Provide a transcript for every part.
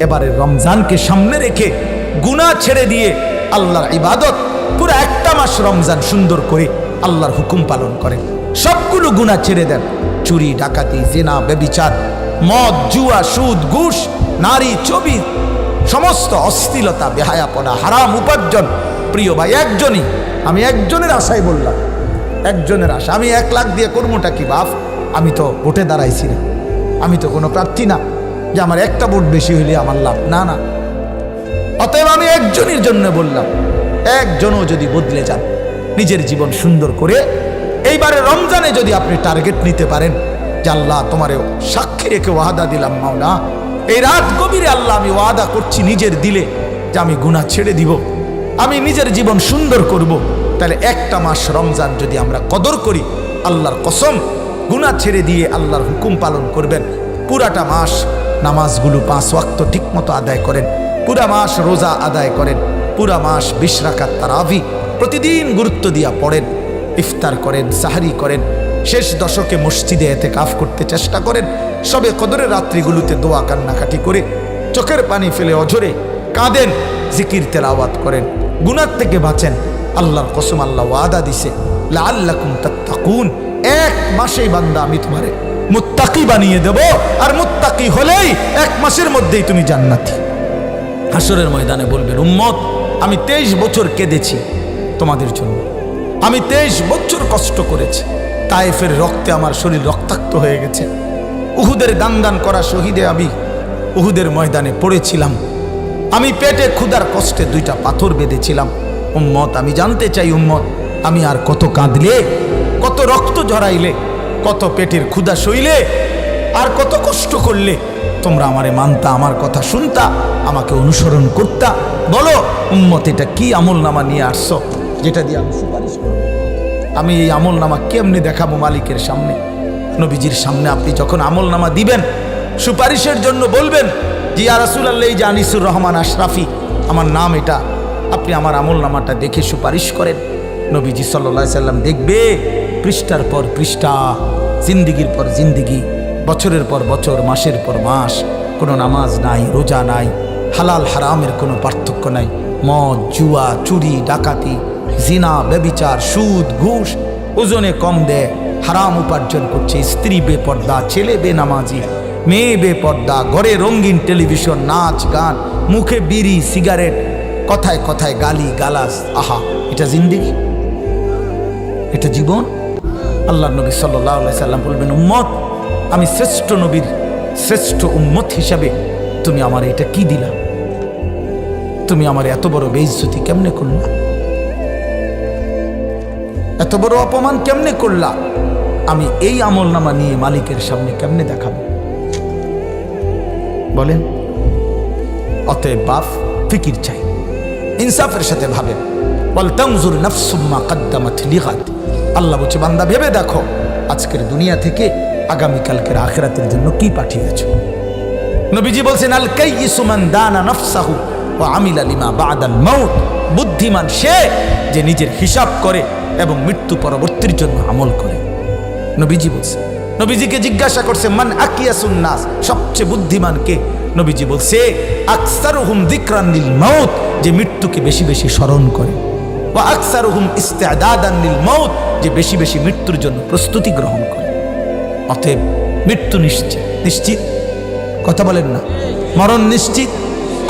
এবারে রমজানকে সামনে রেখে গুনাহ ছেড়ে দিয়ে আল্লাহর ইবাদত পুরো একটা মাস রমজান সুন্দর করে আল্লাহর হুকুম পালন করেন। সবগুলো গুনাহ ছেড়ে দেন। চুরি, ডাকাতি, জিনা, ব্যভিচার, মদ, জুয়া, সুদ, ঘুষ, নারী, ছবি, সমস্ত অশ্লীলতা, বেহায়াপনা, হারাম উপার্জন। প্রিয় ভাই, আমি একজনের আশায় বললাম, একজনের আশা। আমি 1 লাখ দিয়ে কর্মটা কি বাপ? আমি তো ভোটে দাঁড়াইছি না, আমি তো কোনো প্রার্থী না যে আমার একটা ভোট বেশি হইলে আমার লাভ, না না। অতএব আমি একজনের জন্য বললাম, একজনও যদি বদলে যান, নিজের জীবন সুন্দর করে এইবারে রমজানে যদি আপনি টার্গেট নিতে পারেন যে আল্লাহ তোমারে সাক্ষী রেখে ওয়াদা দিলাম মাওলা, এই রাত গভীরে আল্লাহ আমি ওয়াদা করছি নিজের দিলে যে আমি গুনাহ ছেড়ে দিব, আমি নিজের জীবন সুন্দর করব, তাহলে একটা মাস রমজান যদি আমরা কদর করি, আল্লাহর কসম গুনাহ ছেড়ে দিয়ে আল্লাহর হুকুম পালন করবেন। পুরাটা মাস নামাজগুলো 5 ওয়াক্ত ঠিকমতো আদায় করেন, পুরা মাস রোজা আদায় করেন, পুরা মাস 20 রাকাত তারাবি প্রতিদিন গুরুত্ব দিয়া পড়েন, ইফতার করেন, সাহারি করেন, শেষ দশকে মসজিদে ইতিকাফ করতে চেষ্টা করেন, সবে কদরের রাত্রিগুলোতে দোয়া কান্নাকাটি করে চোখের পানি ফেলে অঝরে কাঁদেন, জিকির তেলাওয়াত করেন, গুনাহ থেকে বাঁচেন। আল্লাহর কসম আল্লাহ ওয়াদা দিছে, লাআল্লাকুম তাত্তাকুন, 1 মাসেই বান্দা আমি তোমারে মুত্তাকি বানিয়ে দেব, আর মুত্তাকি হলেই 1 মাসের মধ্যেই তুমি জান্নাতি। হাসরের ময়দানে বলবেন, উম্মত আমি 23 বছর কেঁদেছি তোমাদের জন্য, আমি 23 বছর কষ্ট করেছি, তায়েফের রক্তে আমার শরীর রক্তাক্ত হয়ে গেছে, উহুদের দান করা শহীদে আমি উহুদের ময়দানে পড়েছিলাম, আমি পেটে ক্ষুধার কষ্টে 2টা পাথর বেঁধেছিলাম। উম্মত আমি জানতে চাই, উম্মত আমি আর কত কাঁদলে, কত রক্ত ঝরাইলে, কত পেটের ক্ষুধা সইলে, আর কত কষ্ট করলে তোমরা আমারে মানতা, আমার কথা শুনতা, আমাকে অনুসরণ করতা? বলো উম্মত, এটা কি আমল নামা নিয়ে আসছো যেটা দিয়ে আমি সুপারিশ করব? আমি এই আমল নামা কেমনে দেখাবো মালিকের সামনে? নবীজির সামনে আপনি যখন আমল নামা দিবেন, সুপারিশের জন্য বলবেন যে ইয়া রাসূলুল্লাহ, এই যে আনিসুর রহমান আশরাফি আমার নাম, এটা আপনি আমার আমল নামাটা দেখে সুপারিশ করেন। নবীজি সাল্লাল্লাহু আলাইহি সাল্লাম দেখবে পৃষ্ঠার পর পৃষ্ঠা, জিন্দিগির পর জিন্দিগি, বছরের পর বছর, মাসের পর মাস, কোনো নামাজ নাই, রোজা নাই, হালাল হারামের কোনো পার্থক্য নাই, মদ, জুয়া, চুরি, ডাকাতি, জিনা, ব্যভিচার, সুদ, ঘুষ, ওজনে কম দেয়, হারাম উপার্জন করছে, স্ত্রী বেপর্দা, ছেলে বেনামাজি, মেয়ে বেপর্দা, ঘরে রঙিন টেলিভিশন, নাচ গান, মুখে বিড়ি সিগারেট, কথায় কথায় গালি গালাজ। আহা, এটা জিন্দিগি? এটা জীবন? আল্লাহর নবী সাল্লাল্লাহু আলাইহি সাল্লাম বলবেন, উম্মত আমি শ্রেষ্ঠ নবীর শ্রেষ্ঠ উম্মত হিসাবে তুমি আমার এটা কি দিলা? তুমি আমার এত বড় বেইজ্জতি কেমনে করলা? এত বড় অপমান কেমনে করলা? আমি এই আমল নামা নিয়ে মালিকের সামনে কেমনে দেখাবো? বলেন। অতএব বাপ, ফিকির চাই, ইনসাফের সাথে ভাবেন। ওয়াল তানজুর নাফসুম মা কদ্দামাত লিগাদ। আল্লাহ বলছে, বান্দা ভেবে দেখো আজকের দুনিয়া থেকে আগামীকালকের আখিরাতের জন্য কি পাঠিয়েছো। নবীজি বলছেন, আল কাইয়িসু মান দানা নাফসাহু ওয়া আমিলা লিমা বাদাল মাউত। বুদ্ধিমান সে যে নিজের হিসাব করে এবং মৃত্যু পরবর্তীর জন্য আমল করে। নবীজি বলছে, নবীজিকে জিজ্ঞাসা করছে, মান আকিয়াসুন নাস, সবচেয়ে বুদ্ধিমান কে? নবীজি বলছে, আকসারুহুম যিকরান লিল মাউত, যে মৃত্যুকে বেশি বেশি স্মরণ করে, ওয়া আকসারুহুম ইস্তিদাদান লিল মাউত, যে বেশি বেশি মৃত্যুর জন্য প্রস্তুতি গ্রহণ করে। অতএব মৃত্যু নিশ্চিত, নিশ্চিত, কথা বলেন না? মরণ নিশ্চিত,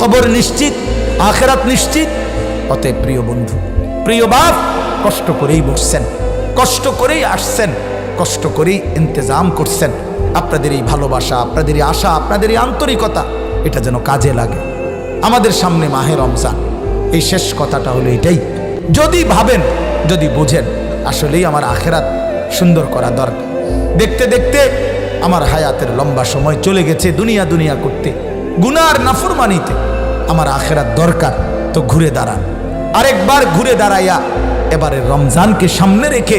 কবর নিশ্চিত, আখিরাত নিশ্চিত। অতএব প্রিয় বন্ধু, প্রিয় বাপ, কষ্ট করেই বসছেন, কষ্ট করেই আসছেন, কষ্ট করেই ইন্তজাম করছেন। আপনাদের এই ভালোবাসা, আপনাদের এই আশা, আপনাদের এই আন্তরিকতা, এটা যেন কাজে লাগে। আমাদের সামনে মাহে রমজান, এই শেষ কথাটা হলো এটাই। যদি ভাবেন, যদি বোঝেন আসলেই আমার আখিরাত সুন্দর করা দরকার, দেখতে দেখতে আমার হায়াতের লম্বা সময় চলে গেছে দুনিয়া দুনিয়া করতে, গুনার নাফরমানিতে, আমার আখিরাত দরকার, তো ঘুরে দাঁড়ান। আরেকবার ঘুরে দাঁড়াইয়া এবারে রমজানকে সামনে রেখে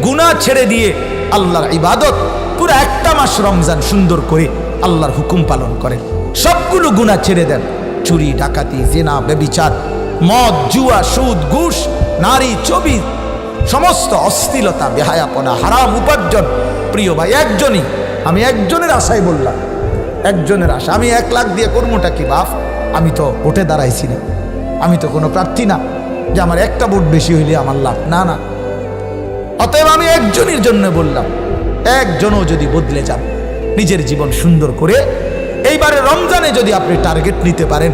গুনাহ ছেড়ে দিয়ে আল্লাহর ইবাদত পুরো একটা মাস রমজান সুন্দর করে আল্লাহর হুকুম পালন করেন। সবগুলো গুনাহ ছেড়ে দেন। চুরি, ডাকাতি, জিনা, ব্যভিচার, মদ, জুয়া, সুদ, ঘুষ, নারী, ছবি, সমস্ত অশ্লীলতা, বেহায়াপনা, হারাম উপার্জন। প্রিয় ভাই, আমি একজনের আশায় বললাম, একজনের আশা। আমি 1 লাখ দিয়ে করবোটা কি বাপ? আমি তো ভোটে দাঁড়াইছি না, আমি তো কোনো প্রার্থী না যে আমার একটা ভোট বেশি হইলে আমার লাভ, না না। অতএব আমি একজনের জন্য বললাম, একজনও যদি বদলে যান নিজের জীবন সুন্দর করে, এইবারে রমজানে যদি আপনি টার্গেট নিতে পারেন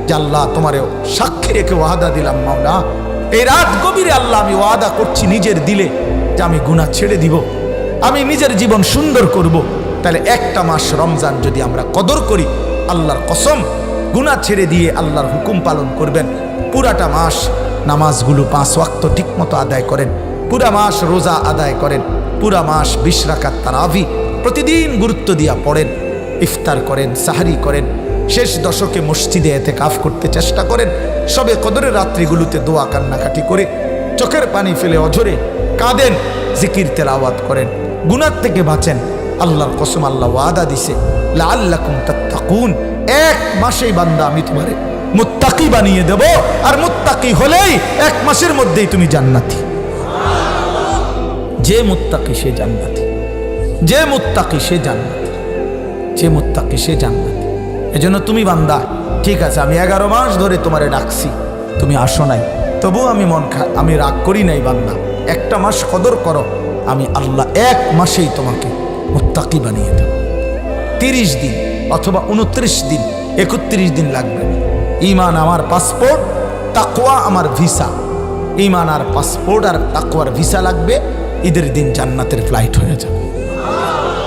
যে আল্লাহ তোমারেও সাক্ষী রেখে ওয়াদা দিলাম মাওলা, এই রাত গভীরে আল্লাহ আমি ওয়াদা করছি নিজের দিলে যে আমি গুনাহ ছেড়ে দিব, আমি নিজের জীবন সুন্দর করব, তাহলে একটা মাস রমজান যদি আমরা কদর করি, আল্লাহর কসম গুনাহ ছেড়ে দিয়ে আল্লাহর হুকুম পালন করবেন। পুরাটা মাস নামাজগুলো 5 ওয়াক্ত ঠিক মতো আদায় করেন, পুরা মাস রোজা আদায় করেন, পুরা মাস 20 রাকাত তারাবি প্রতিদিন গুরুত্ব দিয়া পড়েন, ইফতার করেন, সাহারি করেন, শেষ দশকে মসজিদে ইতিকাফ করতে চেষ্টা করেন, সবে কদরের রাত্রিগুলোতে দোয়া কান্নাকাটি করে চোখের পানি ফেলে অঝরে কাঁদেন, জিকির তেলাওয়াত করেন, গুনাহ থেকে বাঁচেন। আল্লাহর কসম আল্লাহ ওয়াদা দিছে লাআল্লাকুম তাত্তাকুন, 1 মাসেই বান্দা আমি তোমারে মুত্তাকি বানিয়ে দেব, আর মুত্তাকি হলেই 1 মাসের মধ্যেই তুমি জান্নাতি। যে মুত্তাকি সে জান্নাতি, যে মুত্তাকি সে জান্নাতি, যে মুত্তাকি সে জান্নাতি। এজন্য তুমি বান্দা, ঠিক আছে আমি 11 মাস ধরে তোমারে ডাকছি, তুমি আসো নাই, তবু আমি আমি রাগ করি নাই বান্দা, একটা মাস কদর করো, আমি আল্লাহ 1 মাসেই তোমাকে মুত্তাকি বানিয়ে দেব। 30 দিন অথবা 29 দিন, 31 দিন লাগবে না। ঈমান আমার পাসপোর্ট, তাকওয়া আমার ভিসা। ঈমান আর পাসপোর্ট আর তাকওয়ার ভিসা লাগবে, ঈদের দিন জান্নাতের ফ্লাইট হয়ে যাবে।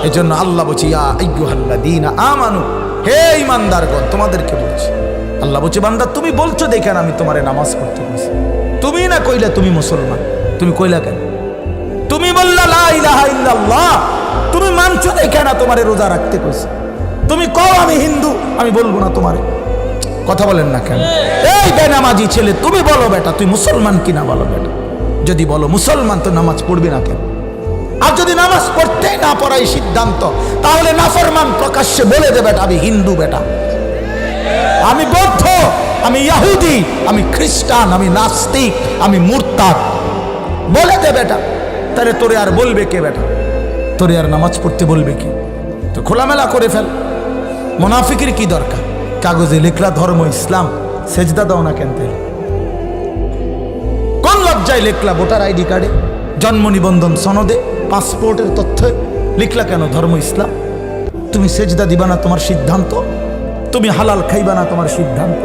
এজন্য আল্লাহ বলছে ইয়া আইয়ুহাল্লাযীনা আমানু, হে ঈমানদারগণ তোমাদেরকে বলছি। আল্লাহ বলছে বান্দা তুমি বলছো দেখেন আমি তোমারে নামাজ পড়তে বলছি, তুমি না কইলা তুমি মুসলমান, তুমি কইলা কেন? তুমি বললা লা ইলাহা ইল্লাল্লাহ, তুমি মানছো দেখে না তোমারে রোজা রাখতে কইছি। তুমি কও আমি হিন্দু, আমি বলবো না তোমারে, কথা বলেন না কেন? এই বেনামাজি ছেলে তুমি বলো বেটা তুই মুসলমান কিনা বলো বেটা। যদি বলো মুসলমান তো নামাজ পড়বি না কেন? আর যদি নামাজ পড়তেই না পড়াই সিদ্ধান্ত, তাহলে নাফরমান প্রকাশ্যে বলে দে বেটা আমি হিন্দু বেটা, আমি বৌদ্ধ, আমি ইহুদি, আমি খ্রিস্টান, আমি নাস্তিক, আমি মুরতাদ, বলে দে বেটা। তাহলে তোরে আর বলবে কে বেটা? তোরে আর নামাজ পড়তে বলবে কি? তো খোলামেলা করে ফেল। মুনাফিকের কি দরকার? কাগজে লিখলা ধর্ম ইসলাম, সেজদা দাও না কেন? তাহলে কোন লজ্জায় লিখলা ভোটার আইডি কার্ডে, জন্ম নিবন্ধন সনদে, পাসপোর্টের তথ্য লিখলা কেন ধর্ম ইসলাম? তুমি সেজদা দিবা না তোমার সিদ্ধান্ত, তুমি হালাল খাইবা না তোমার সিদ্ধান্ত,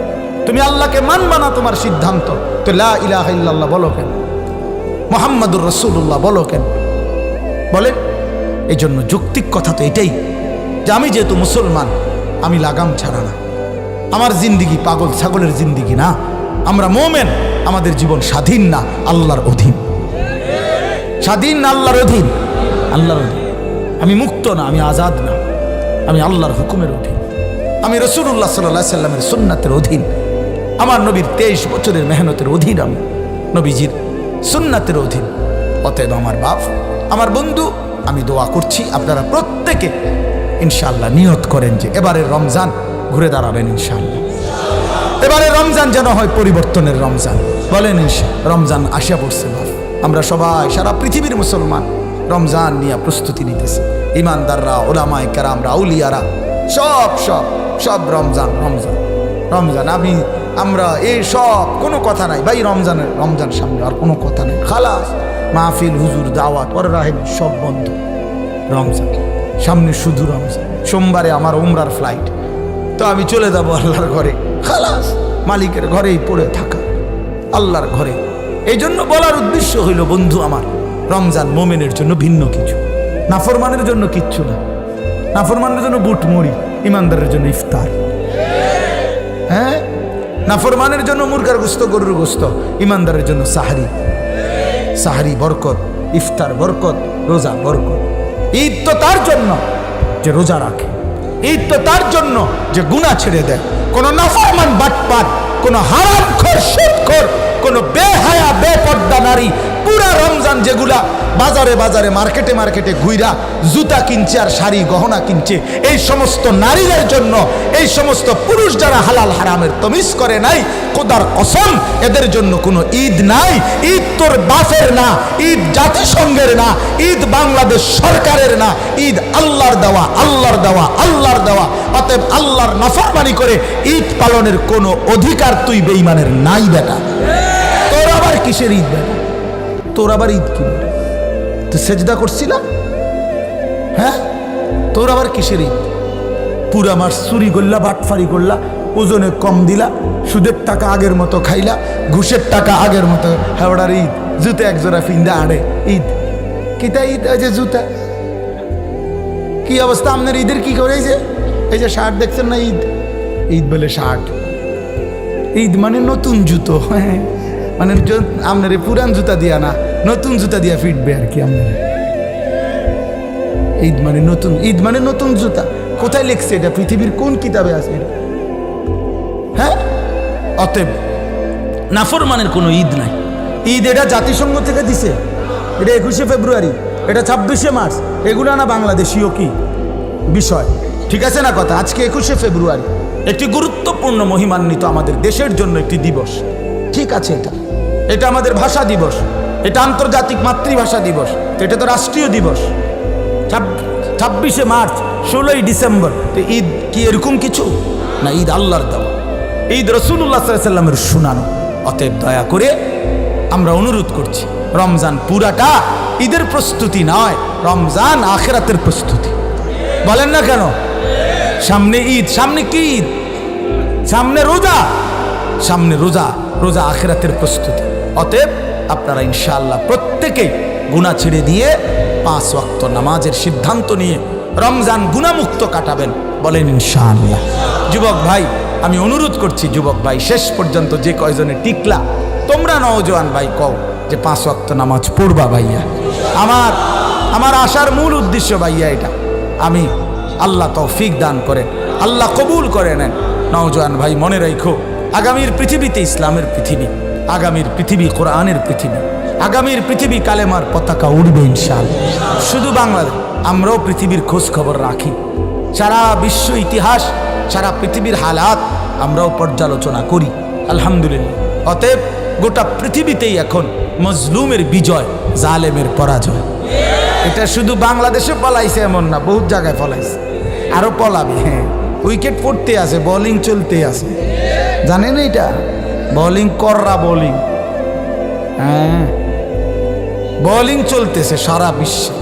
তুমি আল্লাহকে মানবা না তোমার সিদ্ধান্ত, তো লা ইলাহা ইল্লাল্লাহ বলো কেন? মুহাম্মাদুর রাসূলুল্লাহ বলো কেন? বলেন। এই জন্য যৌক্তিক কথা তো এটাই যে আমি যেহেতু মুসলমান, আমি লাগাম ছাড়া না, আমার জিন্দিগি পাগল ছাগলের জিন্দিগি না, আমরা মোমেন, আমাদের জীবন স্বাধীন না আল্লাহর অধীন। স্বাধীন না আল্লাহর অধীন? আল্লাহর অধীন। আমি মুক্ত না, আমি আজাদ না, আমি আল্লাহর হুকুমের অধীন, আমি রাসূলুল্লাহ সাল্লাল্লাহু আলাইহি সাল্লামের সুন্নাতের অধীন, আমার নবীর 23 বছরের মেহনতের অধীন, আমি নবীজির সুন্নাতের অধীন। অতএব আমার বাপ, আমার বন্ধু, আমি দোয়া করছি আপনারা প্রত্যেকে ইনশাআল্লাহ নিয়ত করেন যে এবারের রমজান ঘুরে দাঁড়াবেন ইনশাআল্লাহ। এবারে রমজান যেন হয় পরিবর্তনের রমজান। বলেন ইনশাআল্লাহ। রমজান আসিয়া পড়ছে বাপ, আমরা সবাই সারা পৃথিবীর মুসলমান রমজান নিয়ে প্রস্তুতি নিতেছি। ইমানদাররা, ওলামায়ে কেরামরা, আউলিয়ারা, সব সব সব রমজান রমজান রমজান। আমরা এই সব কোনো কথা নাই ভাই, রমজান সামনে আর কোনো কথা নেই, খালাস। মাহফিল, হুজুর, দাওয়াত, ওর রাহেব সব বন্ধ। রমজান সামনে, শুধু রমজান। সোমবারে আমার উমরার ফ্লাইট, তো আমি চলে যাবো আল্লাহর ঘরে, খালাস। মালিকের ঘরেই পড়ে থাকা, আল্লাহর ঘরে। এই জন্য বলার উদ্দেশ্য হইল বন্ধু আমার, রমজান মোমেনের জন্য ভিন্ন কিছু, নাফরমানের জন্য কিচ্ছু না। নাফরমানের জন্য বুট মুড়ি, ইমানদারের জন্য ইফতার। হ্যাঁ, নাফরমানের জন্য মুরগার গোস্ত, গরুর গোস্ত, ইমানদারের জন্য সাহারি। সাহারি বরকত, ইফতার বরকত, রোজা বরকত। ঈদ তো তার জন্য যে রোজা রাখে, ঈদ তো তার জন্য যে গুনাহ ছেড়ে দেয়। কোন নাফরমান বাটপার, কোন হারামখোর, সুদখোর, কোন বেহায়া বেপর্দা নারী পুরা রমজান যেগুলা বাজারে বাজারে মার্কেটে মার্কেটে ঘুইরা জুতা কিনছে আর শাড়ি গহনা কিনছে, এই সমস্ত নারীদের জন্য, এই সমস্ত পুরুষ যারা হালাল হারামের তমিজ করে নাই, খোদার কসম এদের জন্য কোনো ঈদ নাই। ঈদ তোর বাপের না, ঈদ জাতিসংঘের না, ঈদ বাংলাদেশ সরকারের না, ঈদ আল্লাহর দেওয়া, আল্লাহর দেওয়া, আল্লাহর দেওয়া। অতএব আল্লাহর নাফরমানি করে ঈদ পালনের কোনো অধিকার তুই বেঈমানের নাই বেটা। তোর আবার কিসের ঈদ বেটা? তোর আবার ঈদ কি? তুই সেজদা করছিলাম, হ্যাঁ? তোর আবার কিসের ঈদ? পুরা মাস চুরি করলা, বাটফারি করলা, ওজনে কম দিলা, সুদের টাকা আগের মতো খাইলা, ঘুষের টাকা আগের মতো। হাওড়ার ঈদ, জুতা এক জোড়া ফিন্দা আড়ে ঈদ। কিতা ঈদ? আছে জুতা। কি অবস্থা আপনার ঈদের? কি করে এই যে শার্ট দেখছেন না, ঈদ ঈদ বলে শার্ট। ঈদ মানে নতুন জুতো, হ্যাঁ, মানে আপনার পুরান জুতা দিয়া না, নতুন জুতা দিয়া ফিটবে আর কি আপনার। ঈদ মানে নতুন, ঈদ মানে নতুন জুতা। কোথায় লিখছে এটা? পৃথিবীর কোন কিতাবে আছে এটা? হ্যাঁ, অতএব নাফরমানের কোনো ঈদ নাই। ঈদ এটা জাতিসংঘ থেকে দিছে, এটা 21শে ফেব্রুয়ারি, এটা 26শে মার্চ, এগুলো না বাংলাদেশীয় কি বিষয়, ঠিক আছে না কথা? আজকে 21শে ফেব্রুয়ারি, একটি গুরুত্বপূর্ণ মহিমান্বিত আমাদের দেশের জন্য একটি দিবস, ঠিক আছে? এটা আমাদের ভাষা দিবস, এটা আন্তর্জাতিক মাতৃভাষা দিবস, এটা তো রাষ্ট্রীয় দিবস। 26শে মার্চ, 16ই ডিসেম্বর, তো ঈদ কি এরকম কিছু না? ঈদ আল্লাহর দেওয়া, ঈদ রাসূলুল্লাহ সাল্লাল্লাহু আলাইহি ওয়াসাল্লামের শুনানো। অতএব দয়া করে আমরা অনুরোধ করছি, রমজান পুরাটা ঈদের প্রস্তুতি নয়, রমজান আখিরাতের প্রস্তুতি। বলেন না কেন? সামনে ঈদ, সামনে কি ঈদ? সামনে রোজা, সামনে রোজা, রোজা আখিরাতের প্রস্তুতি। অতএব আপনারা ইনশাআল্লাহ প্রত্যেকেই গুনাহ ছেড়ে দিয়ে 5 ওয়াক্ত নামাজের সিদ্ধান্ত নিয়ে রমজান গুনাহমুক্ত কাটাবেন। বলেন ইনশাআল্লাহ। যুবক ভাই, আমি অনুরোধ করছি, যুবক ভাই শেষ পর্যন্ত যে কয়জনে টিকলা, তোমরা নওজোয়ান ভাই কও যে 5 ওয়াক্ত নামাজ পড়বা ভাইয়া। আমার আসার মূল উদ্দেশ্য ভাইয়া এটা। আমি আল্লাহ তৌফিক দান করেন, আল্লাহ কবুল করে নেন। নওজোয়ান ভাই মনে রাখো, আগামীর পৃথিবীতে ইসলামের পৃথিবী, আগামীর পৃথিবী কোরআনের পৃথিবী, আগামীর পৃথিবী কালেমার পতাকা উড়বে ইনশাআল্লাহ। শুধু বাংলাদেশ, আমরাও পৃথিবীর খোঁজ খবর রাখি, সারা বিশ্ব ইতিহাস, সারা পৃথিবীর হালাত আমরাও পর্যালোচনা করি, আলহামদুলিল্লাহ। অতএব গোটা পৃথিবীতেই এখন মজলুমের বিজয়, জালেমের পরাজয়। এটা শুধু বাংলাদেশে পলাইছে এমন না, বহুত জায়গায় পলাইছে, আরো পলাবে। হ্যাঁ, উইকেট পড়তে আছে, বোলিং চলতে আছে, জানেন এটা? বোলিং কররা বোলিং, হ্যাঁ, বোলিং চলতেছে সারা বিশ্বে,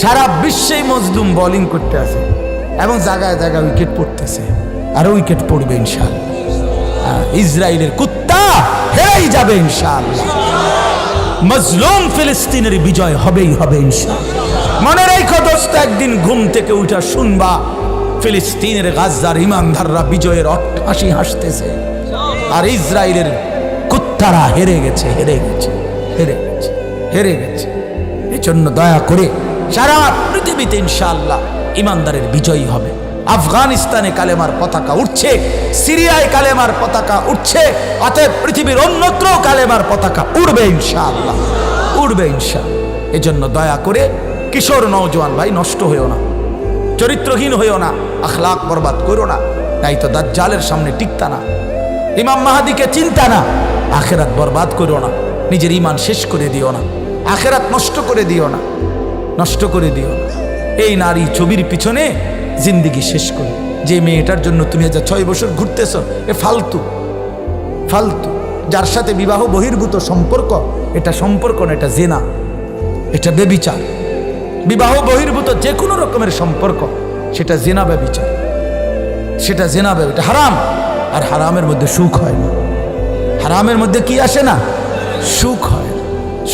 সারা বিশ্বেই মজলুম বোলিং করতে আছে এবং জায়গায় জায়গায় উইকেট পড়তেছে, আরো উইকেট পড়বে ইনশাআল্লাহ। ইসরায়েলের কুত্তা হেরেই যাবে ইনশাআল্লাহ। মজলুম ফিলিস্তিনের বিজয় হবেই হবে ইনশাআল্লাহ। মনে রেখো দোস্ত, একদিন ঘুম থেকে উঠা শুনবা ফিলিস্তিনের গাজ্জার ইমানদাররা বিজয়ের হাসি হাসতেছে, আর ইসরায়েলের কুত্তারা হেরে গেছে, হেরে গেছে, হেরে গেছে, হেরে গেছে। এজন্য দয়া করে সারা পৃথিবীতে ইনশাআল্লাহ ইমানদারের বিজয়ী হবে। আফগানিস্তানে কালেমার পতাকা উঠছে, সিরিয়ায় কালেমার পতাকা উঠছে, অতএব পৃথিবীর অন্যত্র কালেমার পতাকা উড়বে ইনশাআল্লাহ, উড়বে ইনশাআল্লাহ। এজন্য দয়া করে কিশোর নওজোয়ান ভাই নষ্ট হইও না, চরিত্রহীন হইও না, আখলাক বরবাদ করো না, তাই তো দাজ্জালের সামনে টিকতা না, ইমাম মাহাদিকে চিন্তা না, আখেরাত বরবাদ করো না, নিজের ঈমান শেষ করে দিও না, আখেরাত নষ্ট করে দিও না, নষ্ট করে দিও না। এই নারী ছবির পিছনে জিন্দিগি শেষ করে, যে মেয়েটার জন্য তুমি আজ 6 বছর ঘুরতেছ, এ ফালতু, ফালতু। যার সাথে বিবাহ বহির্ভূত সম্পর্ক, এটা সম্পর্ক না, এটা জেনা, এটা বেবিচার। বিবাহ বহির্ভূত যে কোনো রকমের সম্পর্ক, সেটা জেনা বেবিচার, সেটা জেনা বেবিচার, হারাম। আর হারামের মধ্যে সুখ হয় না, হারামের মধ্যে কি আসে না? সুখ হয়,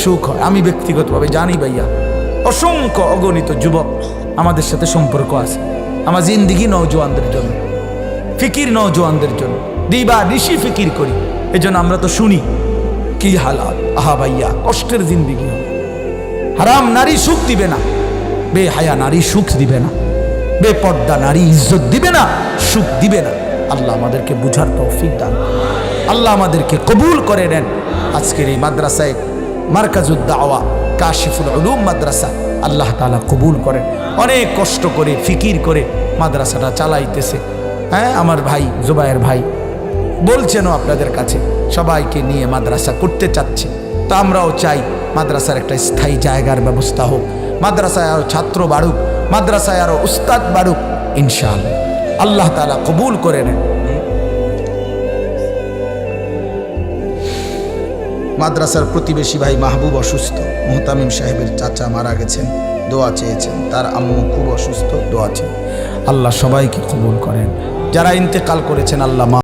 সুখ হয়। আমি ব্যক্তিগতভাবে জানি ভাইয়া, অসংখ্য অগণিত যুবক আমাদের সাথে সম্পর্ক আছে, আমার জিন্দিগি নওজোয়ানদের জন্য, ফিকির নওজোয়ানদের জন্য, দিবা নিশি ফিকির করি। এজন্য আমরা তো শুনি কি হালাত, আহা ভাইয়া কষ্টের জিন্দিগি হবে। হারাম নারী সুখ দিবে না, বেহায়া নারী সুখ দিবে না, বেপর্দা নারী ইজ্জত দিবে না, সুখ দিবে না। আল্লাহ আমাদেরকে বুঝার তৌফিক দান, আল্লাহ আমাদেরকে কবুল করে নেন। আজকের এই মাদ্রাসায় মারকাজুদ দাওয়া কাশিফুল উলুম মাদ্রাসা আল্লাহ তাআলা কবুল করেন। অনেক কষ্ট করে ফিকির করে মাদ্রাসাটা চালাইতেছে। হ্যাঁ, আমার ভাই জুবায়ের ভাই বলছেনও আপনাদের কাছে সবাইকে নিয়ে মাদ্রাসা করতে চাচ্ছে। তো আমরাও চাই মাদ্রাসার একটা স্থায়ী জায়গার ব্যবস্থা হোক, মাদ্রাসায় আরও ছাত্র বাড়ুক, মাদ্রাসায় আরও উস্তাদ বাড়ুক, ইনশাআল্লাহ আল্লাহ তাআলা কবুল করে নেন। মাদ্রাসার প্রতিবেশী ভাই মাহবুব অসুস্থ, মুহতামিম সাহেবের চাচা মারা গেছেন, দোয়া চেয়েছেন। তার আম্মু খুব অসুস্থ, দোয়া চেয়ে। আল্লাহ সবাইকে কবুল করেন। যারা ইন্তেকাল করেছেন আল্লাহ